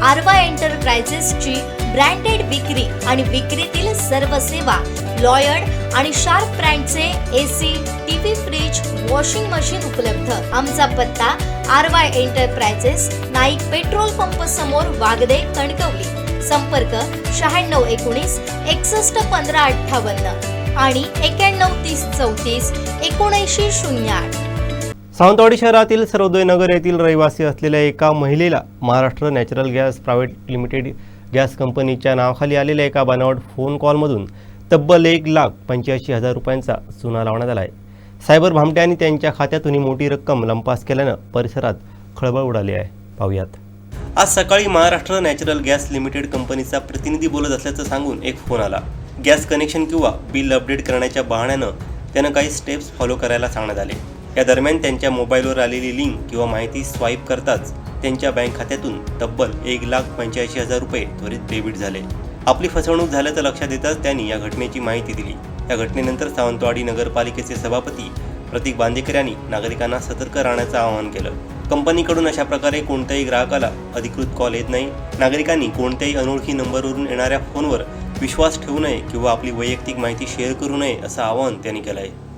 आरवा एंटरप्राइजेसची branded विक्री आणि विक्रीतील सर्व सेवा, लॉयड आणि शार्प ब्रँडचे AC, TV, fridge, washing machine उपलब्ध. आमचा पत्ता Aarva enterprises, Naik petrol pump समोर, वागदे, कणकवली. संपर्क 9619 61 15 58 आणि 91 30 34 79 08. सावंतवाडी शहरातील सर्वोदय नगर येथील रहिवासी असलेल्या एका महिलेला Maharashtra natural gas private limited gas कंपनीच्या नावाखाली आलेल्या एका बनावट फोन कॉलमधून तब्बल 1,85,000 रुपयांचा चुना लावण्यात आला आहे. सायबर भामट्यांनी त्यांच्या खात्यातून ही मोठी रक्कम लंपास केल्यानं परिसरात खळबळ उडाली आहे. पाहूयात. आज सकाळी महाराष्ट्र नॅचरल गॅस लिमिटेड कंपनीचा प्रतिनिधी बोलत असल्याचं सांगून एक फोन आला. गॅस कनेक्शन किंवा बिल अपडेट करण्याच्या बहाण्यानं त्यानं काही स्टेप्स फॉलो करायला सांगण्यात आले. या दरम्यान त्यांच्या मोबाईलवर आलेली लिंक किंवा माहिती स्वाईप करताच त्यांच्या बँक खात्यातून तब्बल 1,85,000 रुपये त्वरित डेबिट झाले. आपली फसवणूक झाल्याचं लक्षात येताच त्यांनी या घटनेची माहिती दिली. या घटनेनंतर सावंतवाडी नगरपालिकेचे सभापती प्रतीक बांदेकर यांनी नागरिकांना सतर्क राहण्याचं आवाहन केलं. कंपनीकडून अशा प्रकारे कोणत्याही ग्राहकाला अधिकृत कॉल येत नाही. नागरिकांनी कोणत्याही अनोळखी नंबरवरून येणाऱ्या फोनवर विश्वास ठेवू नये किंवा आपली वैयक्तिक माहिती शेअर करू नये असं आवाहन त्यांनी केलं आहे.